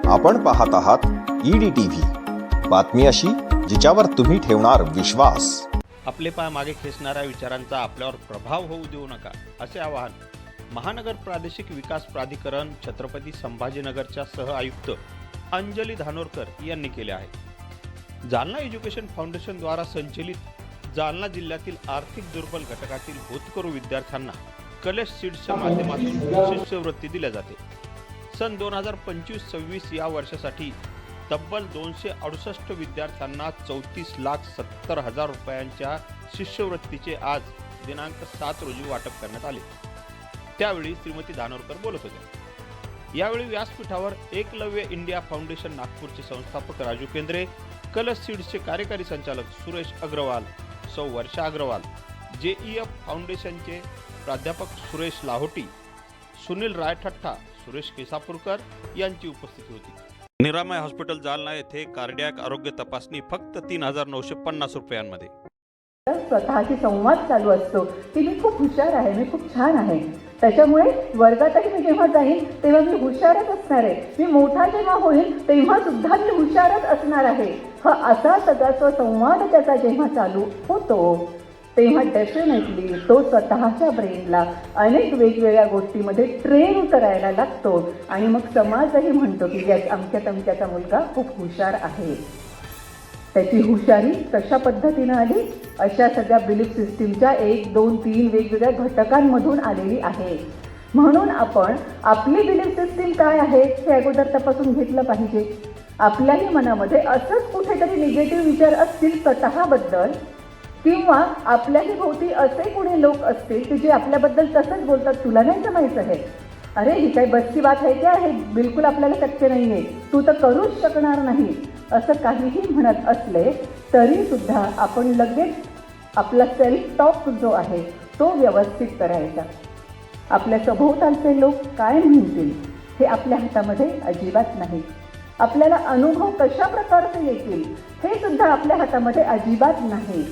आपण पाहत आहात EDTV, बातमी अशी जिच्यावर तुम्ही ठेवणार विश्वास। आपले पाय मागे खेचणाऱ्या विचारांचा आपल्यावर प्रभाव होऊ देऊ नका, असे आवाहन महानगर प्रादेशिक विकास प्राधिकरण छत्रपती संभाजीनगरच्या सह आयुक्त अंजली धानोरकर यांनी केले आहे। जालना एज्युकेशन फाउंडेशन द्वारा संचलित जालना जिल्ह्यातील आर्थिक दुर्बल घटकातील होतकरू विद्यार्थ्यांना कलेश सीड्सच्या माध्यमातून शिष्यवृत्ती दिल्या जाते। सन 2025-26 या वर्षासाठी तब्बल 268 विद्यार्थ्यांना 34,70,000 रुपयांच्या शिष्यवृत्तीचे आज दिनांक 7 रोजी वाटप करण्यात आले। त्यावेळी श्रीमती धानोरकर बोलत होत्या। यावेळी व्यासपीठावर एकलव्य इंडिया फाउंडेशन नागपूरचे संस्थापक राजू केंद्रे, कलश सीड्सचे कार्यकारी संचालक सुरेश अग्रवाल, सौ वर्षा अग्रवाल, JEF फाउंडेशनचे प्राध्यापक सुरेश लाहोटी, सुनील रायठट्टा, सुरेश केसापूरकर यांची उपस्थिती होती। निरामय हॉस्पिटल जालना येथे कार्डियाक आरोग्य तपासणी फक्त 3,950 रुपयांमध्ये। स्वतःशी संवाद चालू असतो की मी खूप हुशार आहे, मी खूप छान आहे, त्याच्यामुळे वर्गातही मी जेव्हा जाईन तेव्हा मी हुशारच असणार आहे, मी मोठा जेव्हा होईल तेव्हा सुद्धा मी हुशारच असणार आहे। हा असा सगळा संवाद त्याचा जेव्हा चालू होतो तेव्हा डेफिनेटली तो स्वतःच्या ब्रेनला अनेक वेगवेगळ्या गोष्टीमध्ये ट्रेन करायला लागतो आणि मग समाजही म्हणतो की यस, आमच्या तमक्याचा मुलगा खूप हुशार आहे। त्याची हुशारी कशा पद्धतीनं आली? अशा सगळ्या बिलीफ सिस्टीमच्या 1, 2, 3 वेगवेगळ्या घटकांमधून आलेली आहे। म्हणून आपण आपली बिलीफ सिस्टीम काय आहे हे अगोदर तपासून घेतलं पाहिजे। आपल्याही मनामध्ये असंच कुठेतरी निगेटिव्ह विचार असतील स्वतःबद्दल, किंवा आपल्याही भोवती असे कोणी लोक असतील की जे आपल्याबद्दल तसंच बोलतात, तुला नाही जमायचं आहे, अरे ही काही बसची बात आहे क्या, हे बिलकुल आपल्याला शक्य नाही आहे, तू तर करूच शकणार नाही, असं काहीही म्हणत असले तरी सुद्धा आपण लगेच आपला सेल्फ टॉक जो आहे तो व्यवस्थित करायचा। आपल्या सभोवतालचे लोक काय म्हणतील हे आपल्या हातामध्ये अजिबात नाही। आपल्याला अनुभव कशा प्रकारचे येतील हे सुद्धा आपल्या हातामध्ये अजिबात नाही।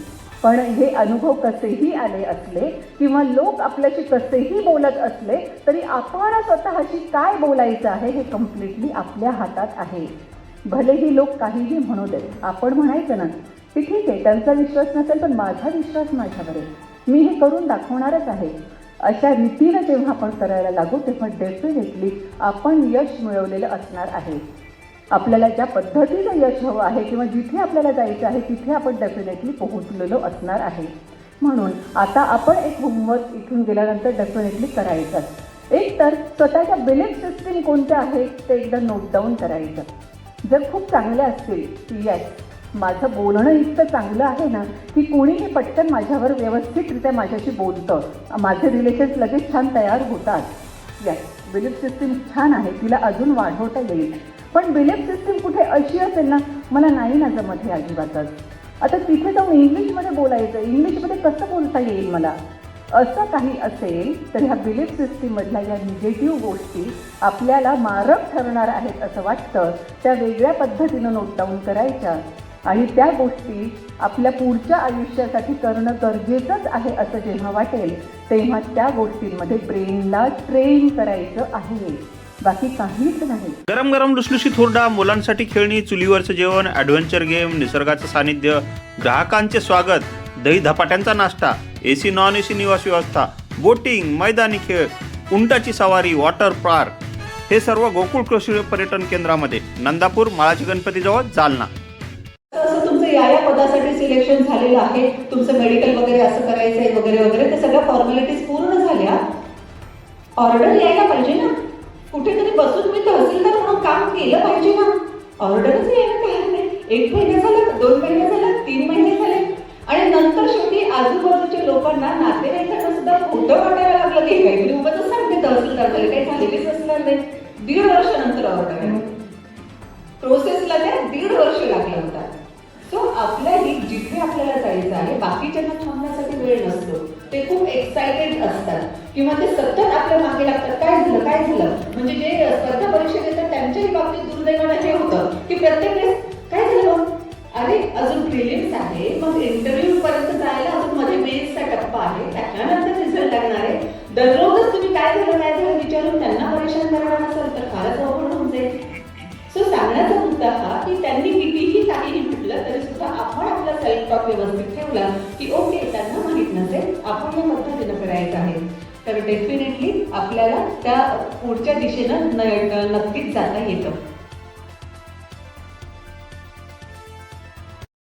पण हे अनुभव कसेही आले असले किंवा लोक आपल्याशी कसेही बोलत असले तरी आपण स्वतःशी काय बोलायचं आहे हे कम्प्लिटली आपल्या हातात आहे। भलेही लोक काहीही म्हणू देत, आपण म्हणायचं ना की ठीक आहे, त्यांचा विश्वास नसेल पण माझा विश्वास माझ्यावर आहे, मी हे करून दाखवणारच आहे। अशा रीतीनं जेव्हा आपण करायला लागू तेव्हा डेफिनेटली आपण यश मिळवलेलं असणार आहे। आपल्याला ज्या पद्धतीचं यश हवं आहे किंवा जिथे आपल्याला जायचं आहे तिथे आपण डेफिनेटली पोहोचलेलो असणार आहे। म्हणून आता आपण एक होमवर्क इथून गेल्यानंतर डेफिनेटली करायचं। एक तर स्वतःच्या बिलीफ सिस्टीम कोणत्या आहेत ते एकदा नोट डाऊन करायचं। जर खूप चांगल्या असतील की यस, माझं बोलणं इतकं चांगलं आहे ना की कोणीही पटकन माझ्यावर व्यवस्थितरित्या माझ्याशी बोलतं, माझे रिलेशन्स लगेच छान तयार होतात, यस बिलीफ सिस्टीम छान आहे, तिला अजून वाढवता येईल। पण बिलीफ सिस्टीम कुठे अशी असेल ना, मला नाही ना जमत हे अजिबातच, आता तिथे जाऊन इंग्लिशमध्ये बोलायचं, इंग्लिशमध्ये कसं बोलता येईल मला, असं काही असेल तर ह्या बिलीफ सिस्टीममधल्या या निगेटिव्ह गोष्टी आपल्याला मारक ठरणार आहेत असं वाटतं। त्या वेगळ्या पद्धतीनं नोट डाऊन करायच्या आणि त्या गोष्टी आपल्या पुढच्या आयुष्यासाठी करणं गरजेचंच आहे असं जेव्हा वाटेल तेव्हा त्या गोष्टींमध्ये ब्रेनला ट्रेन करायचं आहे, बाकी काहीच नाही। गरम गरम लुसलुशीत हुरडा, मुलांसाठी खेळणी, चुलीवरचं जेवण, ॲडव्हेंचर गेम, निसर्गाचं सानिध्य, ग्राहकांचे स्वागत, दही धपाट्यांचा नाश्ता, AC नॉन AC निवास व्यवस्था, बोटिंग, मैदानी खेळ, उंटाची सवारी, वॉटर पार्क, हे सर्व गोकुळ कृषी पर्यटन केंद्रामध्ये, नंदापूर माळाची गणपतीजवळ, जालना। असं तुमचं या पदासाठी सिलेक्शन झालेलं आहे, तुमचं मेडिकल वगैरे असं करायचं आहे वगैरे वगैरे, ते सगळ्या फॉर्मॅलिटीज पूर्ण झाल्या, ऑर्डर यायला पाहिजे ना, कुठेतरी बसून मी तहसीलदार म्हणून काम केलं पाहिजे ना, ऑर्डरच यायला तयार नाही। 1 महिना झाला, 2 महिने झाले, 3 महिने झाले आणि नंतर शेवटी आजूबाजूच्या लोकांना, नातेवाईकांना सुद्धा खोटं वाटायला लागलं की काहीतरी उगाच सांगते तहसीलदार, काही झालेलीच असणार नाही। 1.5 वर्षानंतर ऑर्डर आहे, प्रोसेसला त्या 1.5 वर्ष लागलं होतं। सो आपल्याही जिथे आपल्याला जायचं आहे बाकीच्यांना थांबण्यासाठी वेळ नसतो, ते खूप एक्साइटेड असतात किंवा ते सतत आपल्या मागे लागतात, काय झालं काय झालं, म्हणजे जे स्पर्धा परीक्षा देतात त्यांच्याही बाबतीत दुर्दैवानं हे होतं की प्रत्येक वेळेस काय झालं, अरे अजून प्रिलिम्स आहे, मग इंटरव्ह्यू पर्यंत जायला अजून मध्ये मेन्सचा टप्पा आहे, त्याच्यानंतर रिझल्ट लागणार आहे, दररोजच तुम्ही काय झालं विचारून त्यांना परेशान करणार असाल तर फारच अवघड होऊन जाईल। सो सांगण्याचा मुद्दा हा की त्यांनी कितीही काहीही म्हटलं तरी सुद्धा आपण आपला सेल्फ टॉक व्यवस्थित ठेवला की ओके त्यांना माहीत नसेल, आपण या पद्धतीनं करायचं आहे, तर डेफिनेटली आपल्याला त्या पुढच्या दिशेनं नक्कीच जाता येतं.